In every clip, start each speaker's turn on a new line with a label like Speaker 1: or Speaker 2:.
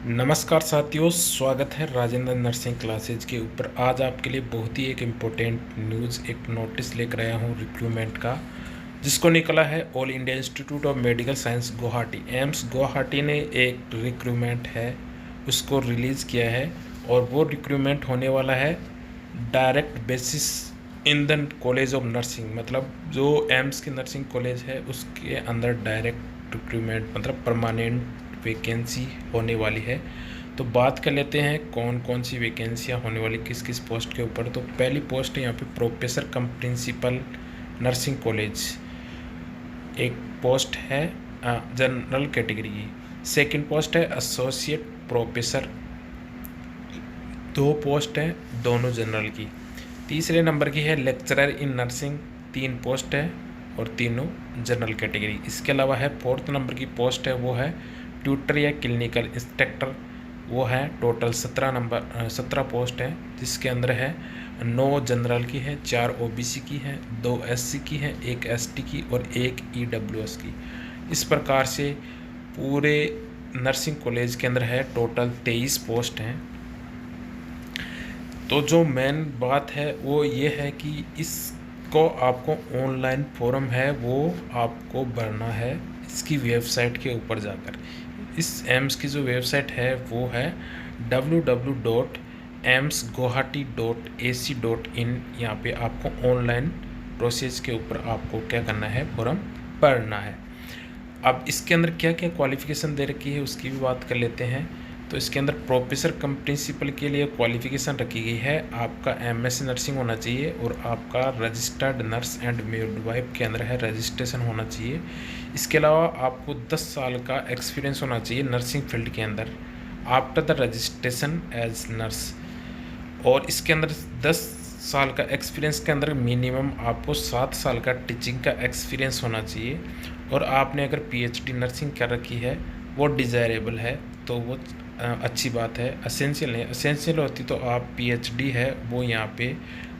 Speaker 1: नमस्कार साथियों, स्वागत है राजेंद्र नर्सिंग क्लासेज के ऊपर। आज आपके लिए बहुत ही एक इम्पोर्टेंट न्यूज़, एक नोटिस लेकर आया हूँ रिक्रूटमेंट का, जिसको निकला है all India institute of medical science Guwahati, AIIMS Guwahati ने एक रिक्रूटमेंट है उसको रिलीज़ किया है। और वो रिक्रूटमेंट होने वाला है direct basis in the college of nursing, मतलब जो एम्स की नर्सिंग कॉलेज है उसके अंदर डायरेक्ट रिक्रूटमेंट मतलब परमानेंट वैकेंसी होने वाली है। तो बात कर लेते हैं कौन कौन सी वैकेंसियां होने वाली, किस किस पोस्ट के ऊपर। तो पहली पोस्ट है यहाँ पे प्रोफेसर कम प्रिंसिपल नर्सिंग कॉलेज, एक पोस्ट है जनरल कैटेगरी की। सेकंड पोस्ट है एसोसिएट प्रोफेसर, दो पोस्ट है दोनों जनरल की। तीसरे नंबर की है लेक्चरर इन नर्सिंग, तीन पोस्ट है और तीनों जनरल कैटेगरी। इसके अलावा है फोर्थ नंबर की पोस्ट है वो है ट्यूटर या क्लिनिकल इंस्ट्रक्टर, वो है टोटल 17 पोस्ट है, जिसके अंदर है 9 जनरल की है, 4 ओबीसी की है, 2 एससी की है, 1 एसटी की और 1 ईडब्ल्यूएस की। इस प्रकार से पूरे नर्सिंग कॉलेज के अंदर है टोटल 23 पोस्ट हैं। तो जो मेन बात है वो ये है कि इसको आपको ऑनलाइन फॉर्म है वो आपको भरना है इसकी वेबसाइट के ऊपर जाकर। इस एम्स की जो वेबसाइट है वो है www.amsguwahati.ac.in। यहाँ पे आपको ऑनलाइन प्रोसेस के ऊपर आपको क्या करना है, फॉर्म भरना है। अब इसके अंदर क्या क्या क्वालिफ़िकेशन दे रखी है उसकी भी बात कर लेते हैं। तो इसके अंदर प्रोफेसर कम प्रिंसिपल के लिए क्वालिफ़िकेशन रखी गई है, आपका एमएससी नर्सिंग होना चाहिए और आपका रजिस्टर्ड नर्स एंड मिडवाइफ के अंदर है रजिस्ट्रेशन होना चाहिए। इसके अलावा आपको 10 साल का एक्सपीरियंस होना चाहिए नर्सिंग फील्ड के अंदर after the registration as nurse. और इसके अंदर 10 साल का एक्सपीरियंस के अंदर मिनिमम आपको 7 साल का टीचिंग का एक्सपीरियंस होना चाहिए। और आपने अगर पीएचडी नर्सिंग कर रखी है वो डिज़ायरेबल है, तो वो अच्छी बात है, असेंशियल नहीं। असेंशियल होती तो आप पीएचडी है वो यहाँ पे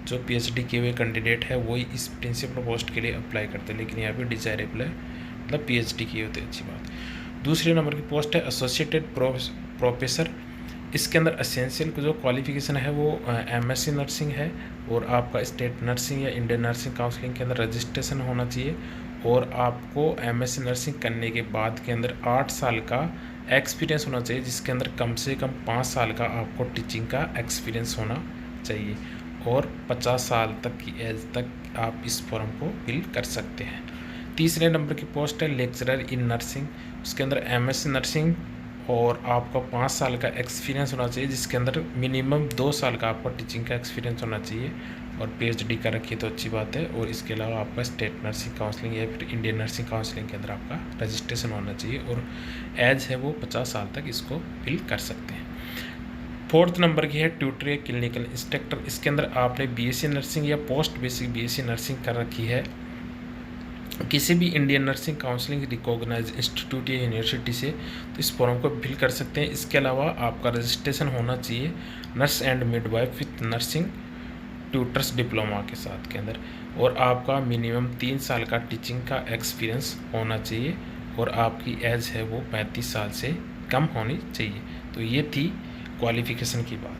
Speaker 1: जो पीएचडी किए हुए कैंडिडेट है वही इस प्रिंसिपल पोस्ट के लिए अप्लाई करते हैं, लेकिन यहाँ पे डिज़ायरेबल है मतलब पीएचडी किए होते, अच्छी बात। दूसरे नंबर की पोस्ट है एसोसिएटेड प्रोफेसर। इसके अंदर असेंशियल जो क्वालिफिकेशन है वो एमएससी नर्सिंग है और आपका स्टेट नर्सिंग या इंडियन नर्सिंग काउंसिलिंग के अंदर रजिस्ट्रेशन होना चाहिए। और आपको एमएससी नर्सिंग करने के बाद के अंदर 8 साल का एक्सपीरियंस होना चाहिए, जिसके अंदर कम से कम 5 साल का आपको टीचिंग का एक्सपीरियंस होना चाहिए। और 50 साल तक की एज तक आप इस फॉर्म को फिल कर सकते हैं। तीसरे नंबर की पोस्ट है लेक्चरर इन नर्सिंग, उसके अंदर एमएससी नर्सिंग और आपका 5 साल का एक्सपीरियंस होना चाहिए, जिसके अंदर मिनिमम 2 साल का आपका टीचिंग का एक्सपीरियंस होना चाहिए। और पीएचडी कर रखी है तो अच्छी बात है। और इसके अलावा आपका स्टेट नर्सिंग काउंसलिंग या फिर इंडियन नर्सिंग काउंसलिंग के अंदर आपका रजिस्ट्रेशन होना चाहिए और एज है वो 50 साल तक इसको फिल कर सकते हैं। फोर्थ नंबर की है ट्यूटर या क्लिनिकल इंस्ट्रक्टर। इसके अंदर आपने बीएससी नर्सिंग या पोस्ट बेसिक बीएससी नर्सिंग कर रखी है किसी भी Indian nursing counselling recognise institute या यूनिवर्सिटी से, तो इस फॉर्म को फिल कर सकते हैं। इसके अलावा आपका रजिस्ट्रेशन होना चाहिए nurse and midwife with nursing tutors diploma के साथ के अंदर। और आपका मिनिमम 3 साल का टीचिंग का एक्सपीरियंस होना चाहिए और आपकी एज है वो 35 साल से कम होनी चाहिए। तो ये थी क्वालिफ़िकेशन की बात।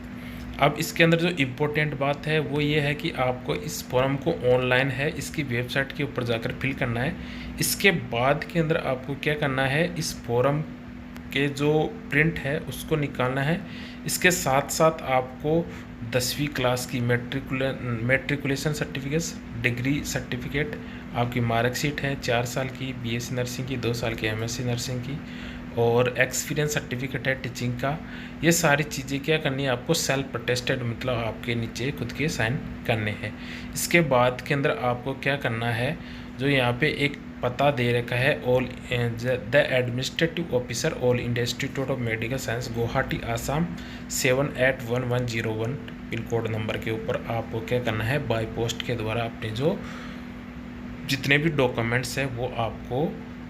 Speaker 1: अब इसके अंदर जो इम्पोर्टेंट बात है वो ये है कि आपको इस फॉर्म को ऑनलाइन है इसकी वेबसाइट के ऊपर जाकर फिल करना है। इसके बाद के अंदर आपको क्या करना है, इस फॉर्म के जो प्रिंट है उसको निकालना है। इसके साथ साथ आपको 10वीं क्लास की मेट्रिकुलेशन सर्टिफिकेट, डिग्री सर्टिफिकेट, आपकी मार्कशीट है 4 साल की बीएससी नर्सिंग की, 2 साल की एमएससी नर्सिंग की और एक्सपीरियंस सर्टिफिकेट है टीचिंग का। ये सारी चीज़ें क्या करनी है आपको, सेल्फ अटेस्टेड मतलब आपके नीचे खुद के साइन करने हैं। इसके बाद के अंदर आपको क्या करना है, जो यहाँ पे एक पता दे रखा है all the administrative officer all India institute of medical science Guwahati Assam 781101 pin code number के ऊपर आपको क्या करना है, बाय पोस्ट के द्वारा अपने जो जितने भी डॉक्यूमेंट्स हैं वो आपको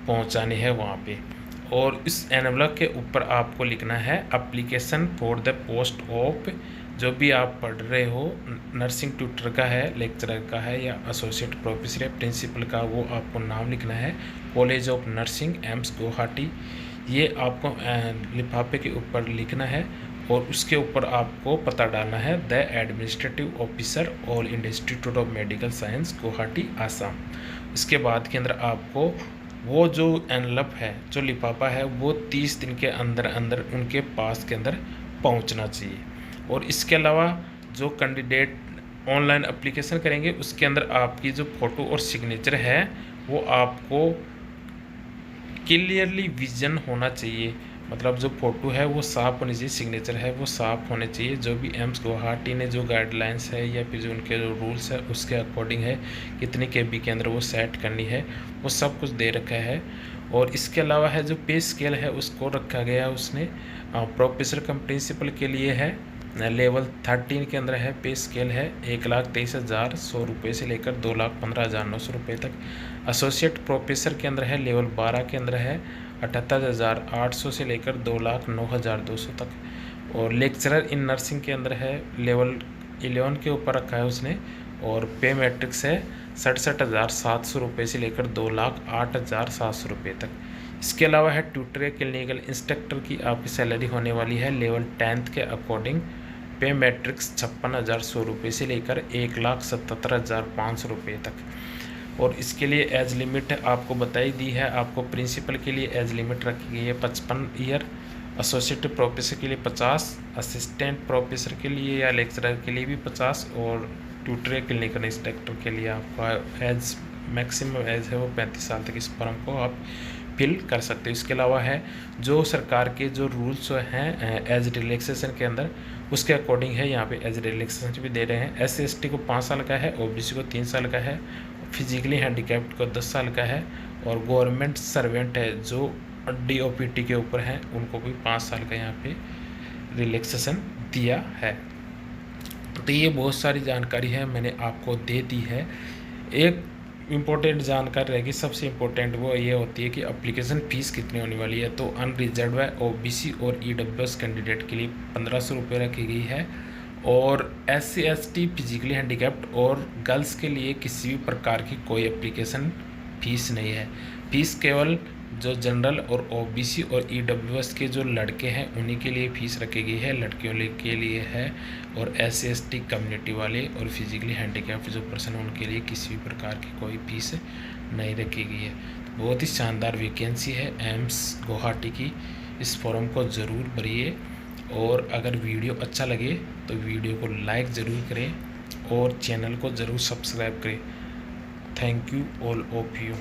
Speaker 1: पहुंचाने हैं वहाँ पे। और इस एनवलप के ऊपर आपको लिखना है application for the post of, जो भी आप पढ़ रहे हो नर्सिंग ट्यूटर का है, लेक्चरर का है या एसोसिएट प्रोफेसर या प्रिंसिपल का, वो आपको नाम लिखना है। College of nursing AIIMS Guwahati ये आपको लिफाफे के ऊपर लिखना है और उसके ऊपर आपको पता डालना है the administrative officer all India institute of medical science Guwahati Assam. इसके बाद के अंदर आपको वो जो एनवलप है, जो लिफाफा है, वो 30 दिन के अंदर अंदर उनके पास के अंदर पहुंचना चाहिए। और इसके अलावा जो कैंडिडेट ऑनलाइन एप्लीकेशन करेंगे उसके अंदर आपकी जो फ़ोटो और सिग्नेचर है वो आपको क्लियरली विजन होना चाहिए। मतलब जो फ़ोटो है वो साफ़ होनी चाहिए, सिग्नेचर है वो साफ़ होने चाहिए। जो भी एम्स गुवाहाटी ने जो गाइडलाइंस है या फिर जो उनके जो रूल्स है उसके अकॉर्डिंग है कितनी केबी के अंदर वो सेट करनी है, वो सब कुछ दे रखा है। और इसके अलावा है जो पे स्केल है उसको रखा गया है उसने प्रोफेसर कम प्रिंसिपल के लिए है, लेवल 13 के अंदर है। पे स्केल है 1,23,100 रुपये से लेकर 2,15,900 रुपये तक। एसोसिएट प्रोफेसर के अंदर है लेवल 12 के अंदर है 78,800 से लेकर 2,09,200 तक। और लेक्चरर इन नर्सिंग के अंदर है लेवल 11 के ऊपर रखा है उसने। और पे मैट्रिक्स है 67,700 रुपये से लेकर 2,08,700 रुपये तक। इसके अलावा है ट्यूटर या क्लिनिकल इंस्ट्रक्टर की आपकी सैलरी होने वाली है लेवल 10 के अकॉर्डिंग। पे मैट्रिक्स 56,100 रुपये से लेकर 1,77,500 रुपये तक। और इसके लिए एज लिमिट आपको बताई दी है। आपको प्रिंसिपल के लिए एज लिमिट रखी गई है 55 ईयर, एसोसिएट प्रोफेसर के लिए 50, असिस्टेंट प्रोफेसर के लिए या लेक्चरर के लिए भी 50 और ट्यूटर या क्लिनिकल इंस्ट्रक्टर के लिए आपका एज मैक्सिमम एज है वो 35 साल तक इस फॉर्म को आप फिल कर सकते हो। इसके अलावा है जो सरकार के जो रूल्स हैं एज रिलैक्सेशन के अंदर उसके अकॉर्डिंग है, यहाँ पे एज रिलैक्सेशन भी दे रहे हैं। SC/ST को 5 साल का है, OBC को 3 साल का है, फिजिकली हैंडीकैप्ड को 10 साल का है और गवर्नमेंट सर्वेंट है जो DOPT के ऊपर हैं उनको भी 5 साल का यहाँ पे रिलैक्सेशन दिया है। तो ये बहुत सारी जानकारी है मैंने आपको दे दी है। एक इम्पोर्टेंट जानकारी रहेगी, सबसे इम्पोर्टेंट वो ये होती है कि एप्लीकेशन फ़ीस कितनी होने वाली है। तो अनरिजर्व है OBC और EWS कैंडिडेट के लिए 1,500 रुपये रखी गई है और SC/ST फिजिकली हैंडीकैप्ड और गर्ल्स के लिए किसी भी प्रकार की कोई एप्लीकेशन फ़ीस नहीं है। फ़ीस केवल जो जनरल और OBC और EWS के जो लड़के हैं उन्हीं के लिए फ़ीस रखी गई है, लड़कियों के लिए है। और SC/ST कम्युनिटी वाले और फिजिकली हैंडीकैप्ड जो पर्सन है उनके लिए किसी भी प्रकार की कोई फीस नहीं रखी गई है। बहुत ही शानदार वैकेंसी है एम्स गुवाहाटी की। इस फॉर्म को ज़रूर भरिए और अगर वीडियो अच्छा लगे तो वीडियो को लाइक ज़रूर करें और चैनल को ज़रूर सब्सक्राइब करें। Thank you all of you.